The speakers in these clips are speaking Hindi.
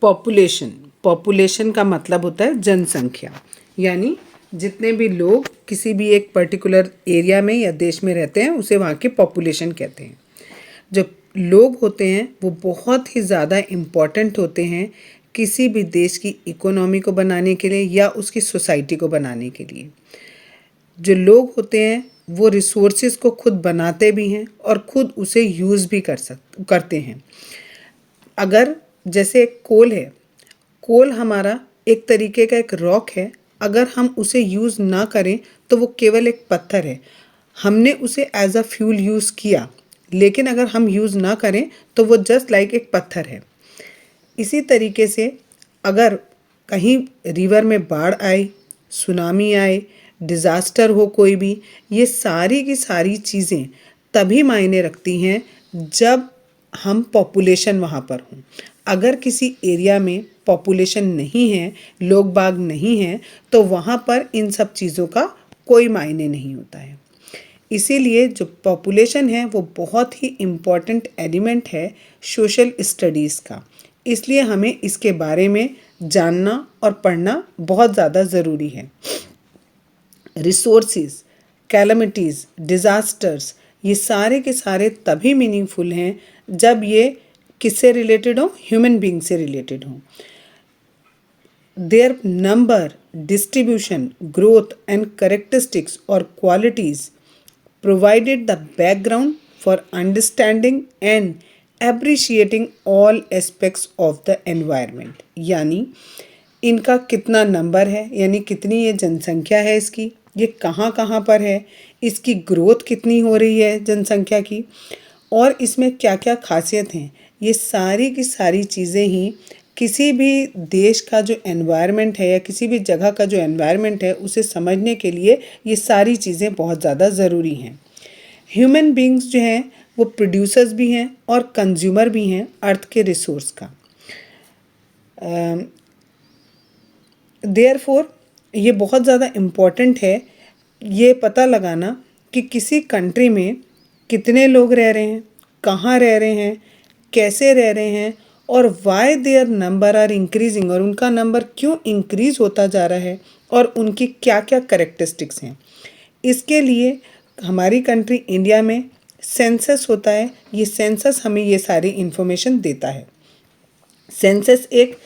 पॉपुलेशन, पॉपुलेशन का मतलब होता है जनसंख्या, यानी जितने भी लोग किसी भी एक पर्टिकुलर एरिया में या देश में रहते हैं उसे वहाँ की पॉपुलेशन कहते हैं। जो लोग होते हैं वो बहुत ही ज़्यादा इम्पॉर्टेंट होते हैं किसी भी देश की इकोनॉमी को बनाने के लिए या उसकी सोसाइटी को बनाने के लिए। जो लोग होते हैं वो रिसोर्सेज को खुद बनाते भी हैं और खुद उसे यूज़ भी करते हैं। अगर जैसे एक कोल है, कोल हमारा एक तरीके का एक रॉक है, अगर हम उसे यूज़ ना करें तो वो केवल एक पत्थर है। हमने उसे एज अ फ्यूल यूज़ किया, लेकिन अगर हम यूज़ ना करें तो वो जस्ट लाइक एक पत्थर है। इसी तरीके से अगर कहीं रिवर में बाढ़ आए, सुनामी आए, डिज़ास्टर हो कोई भी, ये सारी की सारी चीज़ें तभी मायने रखती हैं जब हम पॉपुलेशन वहाँ पर हों। अगर किसी एरिया में पॉपुलेशन नहीं है, लोग बाग नहीं हैं, तो वहाँ पर इन सब चीज़ों का कोई मायने नहीं होता है। इसीलिए जो पॉपुलेशन है वो बहुत ही इम्पॉर्टेंट एलिमेंट है सोशल स्टडीज़ का। इसलिए हमें इसके बारे में जानना और पढ़ना बहुत ज़्यादा ज़रूरी है। रिसोर्सेज, कैलमिटीज़, डिज़ास्टर्स, ये सारे के सारे तभी मीनिंगफुल हैं जब ये किससे रिलेटेड हो, ह्यूमन बीइंग से रिलेटेड हो। Their number, distribution, growth and characteristics और qualities provided the background for understanding and appreciating all aspects of the environment। यानी इनका कितना नंबर है, यानी कितनी ये जनसंख्या है इसकी, ये कहाँ कहाँ पर है, इसकी ग्रोथ कितनी हो रही है जनसंख्या की, और इसमें क्या क्या खासियत हैं, ये सारी की सारी चीज़ें ही किसी भी देश का जो एनवायरनमेंट है या किसी भी जगह का जो एनवायरनमेंट है उसे समझने के लिए ये सारी चीज़ें बहुत ज़्यादा ज़रूरी हैं। ह्यूमन बीइंग्स जो हैं वो प्रोड्यूसर्स भी हैं और कंज्यूमर भी हैं अर्थ के रिसोर्स का। देयरफॉर ये बहुत ज़्यादा इम्पॉर्टेंट है ये पता लगाना कि किसी कंट्री में कितने लोग रह रहे हैं, कहाँ रह रहे हैं, कैसे रह रहे हैं, और why their number are increasing, और उनका नंबर क्यों इंक्रीज़ होता जा रहा है और उनकी क्या क्या करेक्टरिस्टिक्स हैं। इसके लिए हमारी कंट्री इंडिया में सेंसस होता है। ये सेंसस हमें ये सारी इन्फॉर्मेशन देता है। सेंसस एक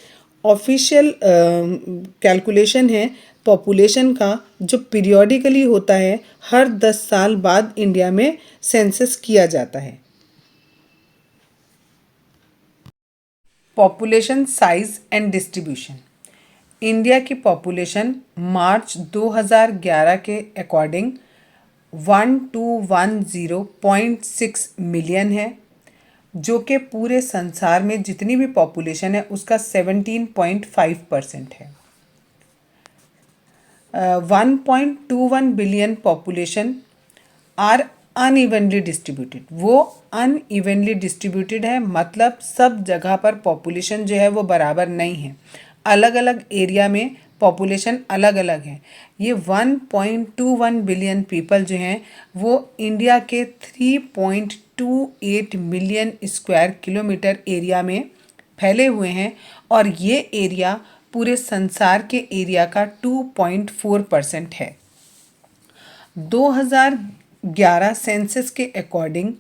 ऑफिशियल कैलकुलेशन है पॉपुलेशन का जो पीरियोडिकली होता है, हर 10 साल बाद इंडिया में सेंसस किया जाता है। Population size and distribution. India की पॉपुलेशन मार्च 2011 के अकॉर्डिंग 1210.6 मिलियन है, जो कि पूरे संसार में जितनी भी पॉपुलेशन है उसका 17.5% है। 1.21 billion population are unevenly distributed. वो अनइवनली डिस्ट्रीब्यूटेड है, मतलब सब जगह पर पॉपुलेशन जो है वो बराबर नहीं है, अलग अलग एरिया में पॉपुलेशन अलग अलग है। ये 1.21 बिलियन पीपल जो हैं वो इंडिया के 3.28 मिलियन स्क्वायर किलोमीटर एरिया में फैले हुए हैं, और ये एरिया पूरे संसार के एरिया का 2.4% है। 2011 सेंसस के अकॉर्डिंग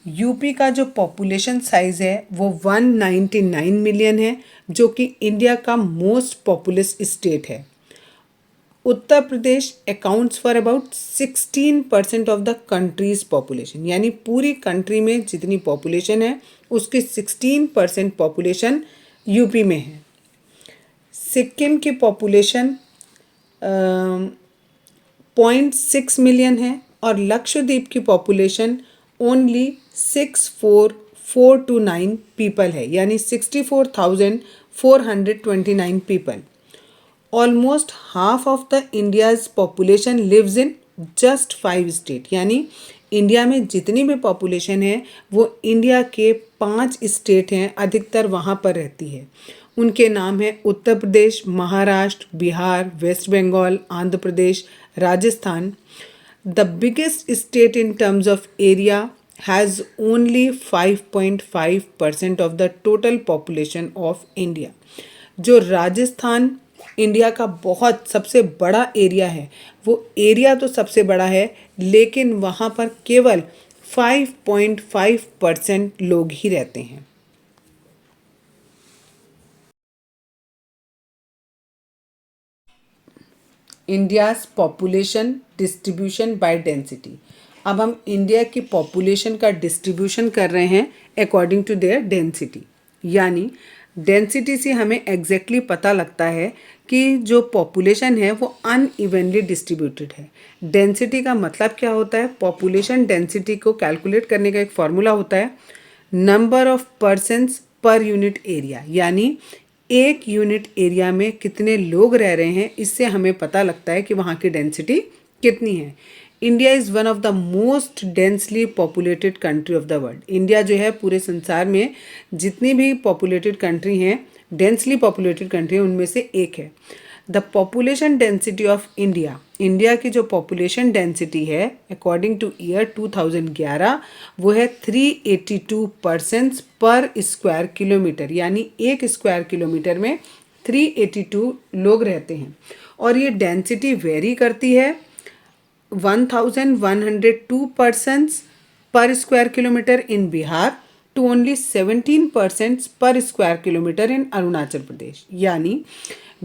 यूपी का जो पॉपुलेशन साइज़ है वो 199 मिलियन है, जो कि इंडिया का मोस्ट पॉपुलस स्टेट है। Uttar Pradesh accounts for about 16% of the country's population, यानी पूरी कंट्री में जितनी पॉपुलेशन है उसकी 16% पॉपुलेशन यूपी में है। सिक्किम की पॉपुलेशन 0.6 मिलियन है, और लक्षद्वीप की पॉपुलेशन ओनली 64,429 पीपल है, यानी 64,429 people. Almost half of the India's population lives in just 5 state, यानी इंडिया में जितनी भी पॉपुलेशन है वो इंडिया के 5 स्टेट हैं, अधिकतर वहाँ पर रहती है। उनके नाम हैं Uttar Pradesh, Maharashtra, Bihar, West Bengal, Andhra Pradesh, Rajasthan. The biggest state in terms of area has only 5.5% of the total population of India. जो राजस्थान इंडिया का बहुत सबसे बड़ा एरिया है, वो एरिया तो सबसे बड़ा है, लेकिन वहाँ पर केवल 5.5% लोग ही रहते हैं। India's population distribution by density. अब हम इंडिया की पॉपुलेशन का डिस्ट्रीब्यूशन कर रहे हैं अकॉर्डिंग टू देयर डेंसिटी, यानी डेंसिटी से हमें एग्जैक्टली पता लगता है कि जो पॉपुलेशन है वो अनइवनली डिस्ट्रीब्यूटेड है। डेंसिटी का मतलब क्या होता है? पॉपुलेशन डेंसिटी को कैलकुलेट करने का एक फॉर्मूला होता है number of persons per unit area, यानी एक यूनिट एरिया में कितने लोग रह रहे हैं, इससे हमें पता लगता है कि वहाँ की डेंसिटी कितनी है। India is one of the most densely populated country of the world. India जो है पूरे संसार में जितनी भी पॉपुलेटेड कंट्री हैं, डेंसली पॉपुलेटेड कंट्री है, उनमें से एक है। The population density of India, India की जो पॉपुलेशन डेंसिटी है अकॉर्डिंग टू ईयर 2011, वो है 382 पर्सन्स पर स्क्वायर किलोमीटर, यानी एक स्क्वायर किलोमीटर में 382 लोग रहते हैं। और ये डेंसिटी वेरी करती है 1102 persons per square kilometer in Bihar to only 17% per square kilometer in Arunachal Pradesh. यानी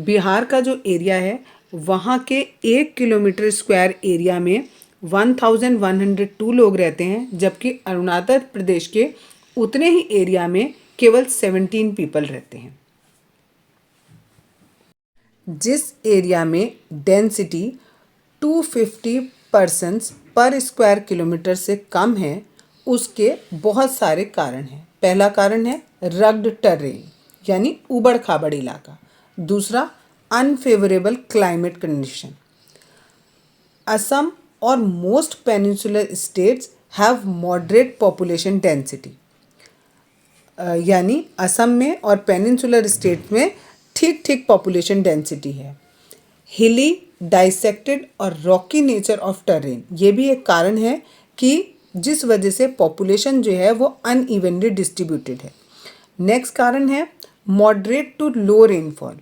बिहार का जो एरिया है वहाँ के 1 किलोमीटर स्क्वायर एरिया में 1102 लोग रहते हैं, जबकि अरुणाचल प्रदेश के उतने ही एरिया में केवल 17 पीपल रहते हैं। जिस एरिया में डेंसिटी 250 पर्सन्स पर स्क्वायर किलोमीटर से कम है, उसके बहुत सारे कारण हैं। पहला कारण है रग्ड टेरेन, यानी उबड़ खाबड़ इलाका। दूसरा अनफेवरेबल क्लाइमेट कंडीशन। असम और most peninsular states have moderate population density, यानी असम में और पेनिनसुलर स्टेट में ठीक ठीक पॉपुलेशन डेंसिटी है। हिली, डाइसेक्टेड और रॉकी नेचर ऑफ टेरेन, ये भी एक कारण है कि जिस वजह से पॉपुलेशन जो है वो अनइवनली डिस्ट्रीब्यूटेड है। नेक्स्ट कारण है मॉडरेट टू लो रेनफॉल,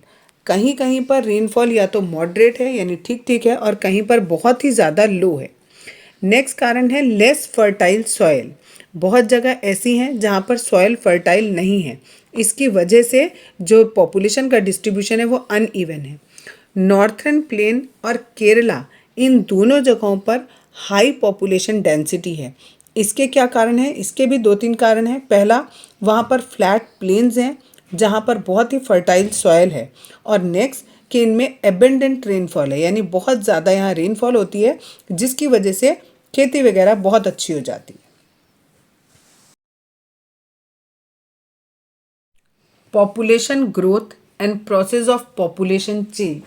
कहीं कहीं पर रेनफॉल या तो मॉडरेट है यानी ठीक ठीक है, और कहीं पर बहुत ही ज़्यादा लो है। नेक्स्ट कारण है लेस फर्टाइल सॉयल, बहुत जगह ऐसी हैं जहाँ पर सॉयल फर्टाइल नहीं है, इसकी वजह से जो पॉपुलेशन का डिस्ट्रीब्यूशन है वो अनइवन है। नॉर्थर्न प्लेन और केरला, इन दोनों जगहों पर हाई पॉपुलेशन डेंसिटी है। इसके क्या कारण है? इसके भी 2-3 कारण हैं। पहला, वहाँ पर फ्लैट प्लेन्स हैं जहाँ पर बहुत ही फर्टाइल सॉयल है, और नेक्स्ट कि इनमें एबेंडेंट रेनफॉल है, यानी बहुत ज़्यादा यहाँ रेनफॉल होती है, जिसकी वजह से खेती वगैरह बहुत अच्छी हो जाती है। Population growth and process of population change.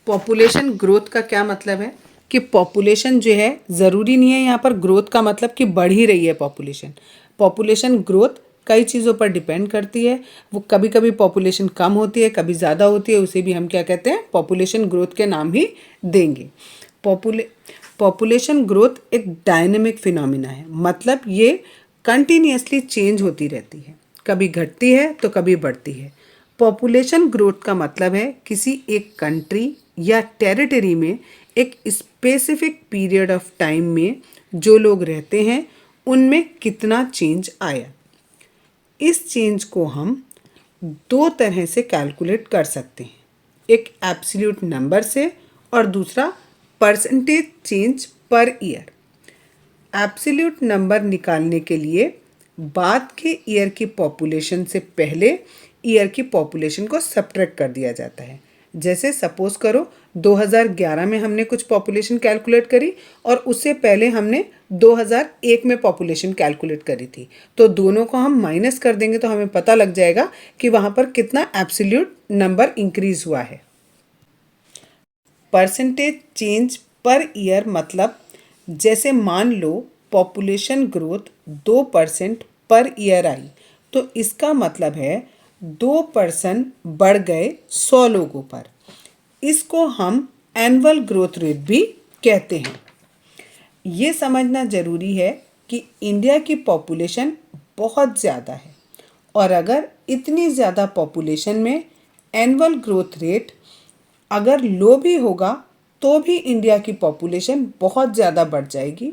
Population growth का क्या मतलब है कि पॉपुलेशन जो है, ज़रूरी नहीं है यहाँ पर ग्रोथ का मतलब कि बढ़ ही रही है पॉपुलेशन। पॉपुलेशन ग्रोथ कई चीज़ों पर डिपेंड करती है। वो कभी कभी पॉपुलेशन कम होती है, कभी ज़्यादा होती है, उसे भी हम क्या कहते हैं? पॉपुलेशन ग्रोथ के नाम ही देंगे। पॉपुलेशन ग्रोथ एक डायनेमिक फिनोमिना है, मतलब ये कंटिन्यूसली चेंज होती रहती है, कभी घटती है तो कभी बढ़ती है। पॉपुलेशन ग्रोथ का मतलब है किसी एक कंट्री या टेरिटरी में एक स्पेसिफिक पीरियड ऑफ टाइम में जो लोग रहते हैं उनमें कितना चेंज आया। इस चेंज को हम 2 तरह से कैलकुलेट कर सकते हैं, एक एब्सोल्यूट नंबर से और दूसरा percentage change per year. Absolute number निकालने के लिए बाद के ईयर की पॉपुलेशन से पहले ईयर की पॉपुलेशन को सब्ट्रैक्ट कर दिया जाता है। जैसे सपोज करो 2011 में हमने कुछ पॉपुलेशन कैलकुलेट करी और उससे पहले हमने 2001 में पॉपुलेशन कैलकुलेट करी थी, तो दोनों को हम माइनस कर देंगे तो हमें पता लग जाएगा कि वहाँ पर कितना एब्सोल्यूट नंबर इंक्रीज हुआ है। परसेंटेज चेंज पर ईयर मतलब, जैसे मान लो population growth 2% per year I, तो इसका मतलब है 2% बढ़ गए 100 लोगों पर। इसको हम एनुअल ग्रोथ रेट भी कहते हैं। ये समझना ज़रूरी है कि इंडिया की पॉपुलेशन बहुत ज़्यादा है और अगर इतनी ज़्यादा पॉपुलेशन में एनुअल ग्रोथ रेट अगर लो भी होगा तो भी इंडिया की पॉपुलेशन बहुत ज़्यादा बढ़ जाएगी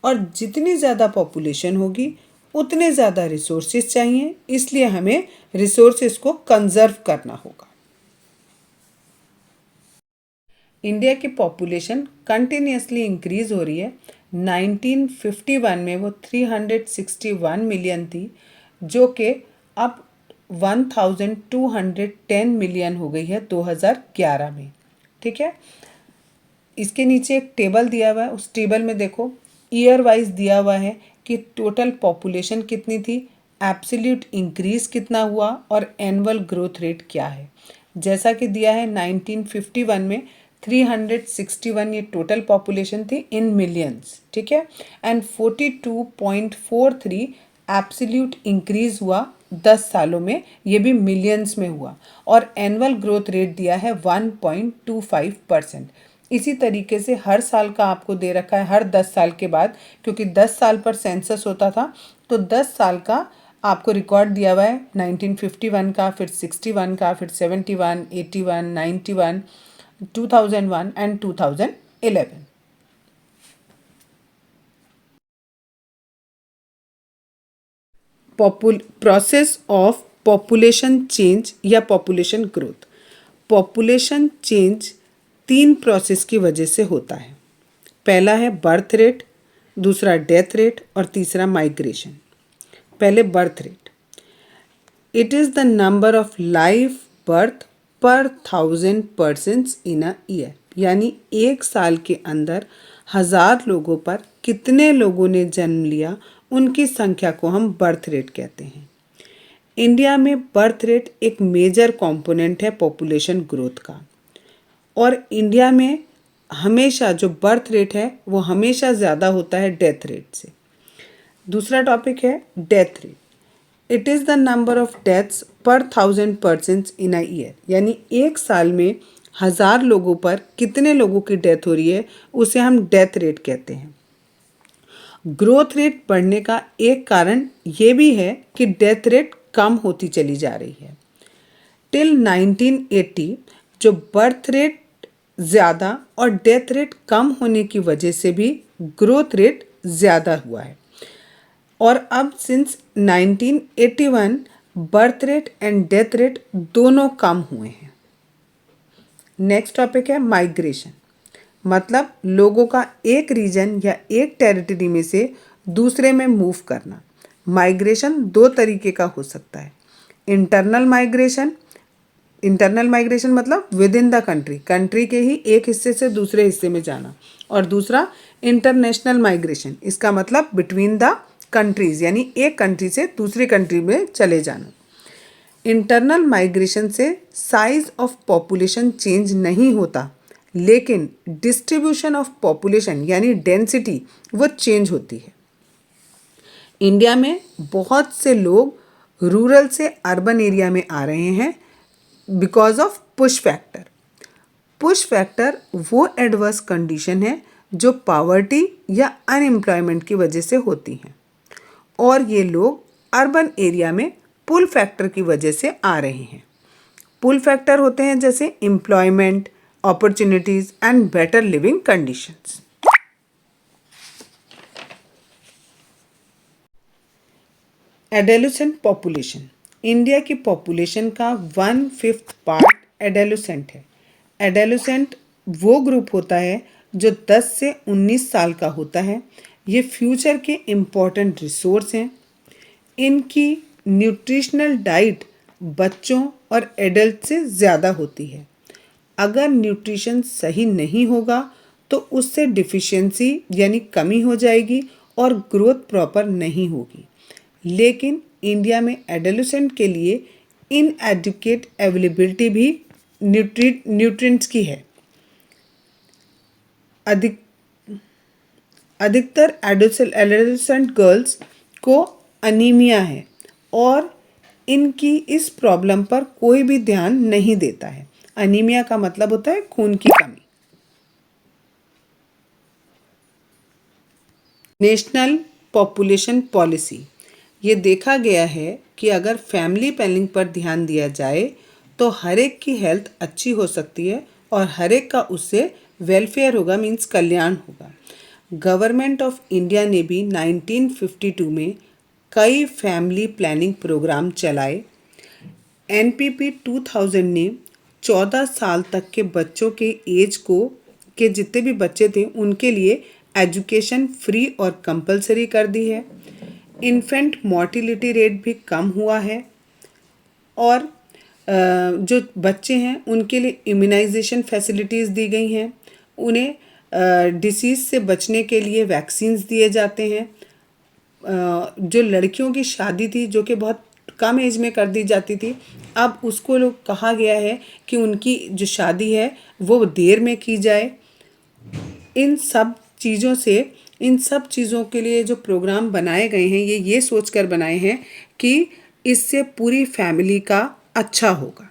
और जितनी ज़्यादा पॉपुलेशन होगी उतने ज़्यादा रिसोर्सेज चाहिए, इसलिए हमें रिसोर्सेज को कंजर्व करना होगा। इंडिया की पॉपुलेशन कंटिन्यूसली इंक्रीज हो रही है। 1951 में वो 361 मिलियन थी, जो कि अब 1210 मिलियन हो गई है 2011 में। ठीक है, इसके नीचे एक टेबल दिया हुआ है, उस टेबल में देखो ईयर वाइज दिया हुआ है कि टोटल पॉपुलेशन कितनी थी, एब्सोल्यूट इंक्रीज कितना हुआ और एनुअल ग्रोथ रेट क्या है। जैसा कि दिया है 1951 में 361 ये टोटल पॉपुलेशन थी इन मिलियंस, ठीक है, एंड 42.43 एब्सोल्यूट इंक्रीज हुआ 10 सालों में, ये भी मिलियंस में हुआ, और एनुअल ग्रोथ रेट दिया है 1.25%। इसी तरीके से हर साल का आपको दे रखा है, हर 10 साल के बाद, क्योंकि 10 साल पर सेंसस होता था, तो 10 साल का आपको रिकॉर्ड दिया हुआ है 1951 का, फिर 61 का, फिर 71, 81, 91, 2001 and 2011। Process of population change या population growth. Population change 3 process की वजह से होता है। पहला है बर्थ रेट, दूसरा डेथ रेट और तीसरा माइग्रेशन। पहले birth rate. It is the number of live birth per 1000 persons in a year, यानी एक साल के अंदर 1000 लोगों पर कितने लोगों ने जन्म लिया, उनकी संख्या को हम बर्थ रेट कहते हैं। इंडिया में बर्थ रेट एक मेजर कंपोनेंट है पॉपुलेशन ग्रोथ का, और इंडिया में हमेशा जो बर्थ रेट है वो हमेशा ज़्यादा होता है डेथ रेट से। दूसरा टॉपिक है death rate. It is the number of deaths पर 1000 पर्सन्स इन अ ईयर, यानी एक साल में 1000 लोगों पर कितने लोगों की डेथ हो रही है, उसे हम डेथ रेट कहते हैं। ग्रोथ रेट बढ़ने का एक कारण ये भी है कि डेथ रेट कम होती चली जा रही है। टिल 1980 जो बर्थ रेट ज़्यादा और डेथ रेट कम होने की वजह से भी ग्रोथ रेट ज़्यादा हुआ है, और अब since 1981 birth rate and death rate दोनों कम हुए हैं। नेक्स्ट टॉपिक है माइग्रेशन, मतलब लोगों का एक रीजन या एक टेरिटरी में से दूसरे में मूव करना। माइग्रेशन 2 तरीके का हो सकता है। इंटरनल माइग्रेशन, इंटरनल माइग्रेशन मतलब with in the country, country के ही एक हिस्से से दूसरे हिस्से में जाना, और दूसरा इंटरनेशनल माइग्रेशन, इसका मतलब बिटवीन द कंट्रीज़, यानी एक कंट्री से दूसरी कंट्री में चले जाना। इंटरनल माइग्रेशन से साइज ऑफ पॉपुलेशन चेंज नहीं होता, लेकिन डिस्ट्रीब्यूशन ऑफ पॉपुलेशन यानी डेंसिटी वो चेंज होती है। इंडिया में बहुत से लोग रूरल से अर्बन एरिया में आ रहे हैं because of push factor. Push factor वो एडवर्स कंडीशन है जो पावर्टी या अनएम्प्लॉयमेंट की वजह से होती हैं, और ये लोग अर्बन एरिया में पुल फैक्टर की वजह से आ रहे हैं। पुल फैक्टर होते हैं जैसे employment, opportunities and better living conditions. Adolescent population. India की पॉपुलेशन का 1/5 पार्ट एडोलेसेंट है। एडोलेसेंट वो ग्रुप होता है जो 10 से 19 साल का होता है। ये फ्यूचर के इम्पॉर्टेंट रिसोर्स हैं। इनकी न्यूट्रिशनल डाइट बच्चों और एडल्ट से ज़्यादा होती है। अगर न्यूट्रिशन सही नहीं होगा तो उससे डिफिशियंसी यानी कमी हो जाएगी और ग्रोथ प्रॉपर नहीं होगी। लेकिन इंडिया में एडोलेसेंट के लिए इनएडिक्वेट अवेलेबिलिटी भी न्यूट्रिएंट्स की है। अधिकतर एडोलेसेंट गर्ल्स को अनीमिया है और इनकी इस प्रॉब्लम पर कोई भी ध्यान नहीं देता है। अनीमिया का मतलब होता है खून की कमी। National population policy. ये देखा गया है कि अगर फैमिली प्लानिंग पर ध्यान दिया जाए तो हर एक की हेल्थ अच्छी हो सकती है और हर एक का उससे वेलफेयर होगा, मीन्स कल्याण होगा। गवर्नमेंट ऑफ इंडिया ने भी 1952 में कई फैमिली प्लानिंग प्रोग्राम चलाए। एनपीपी 2000 ने 14 साल तक के बच्चों के एज को के जितने भी बच्चे थे उनके लिए एजुकेशन फ्री और कंपलसरी कर दी है। इन्फेंट मोर्टिलिटी रेट भी कम हुआ है और जो बच्चे हैं उनके लिए इम्यूनाइजेशन फैसिलिटीज़ दी गई हैं। उन्हें डिसीज़ से बचने के लिए वैक्सीन्स दिए जाते हैं। जो लड़कियों की शादी थी जो कि बहुत कम एज में कर दी जाती थी, अब उसको लोग कहा गया है कि उनकी जो शादी है वो देर में की जाए। इन सब चीज़ों के लिए जो प्रोग्राम बनाए गए हैं ये सोचकर बनाए हैं कि इससे पूरी फैमिली का अच्छा होगा।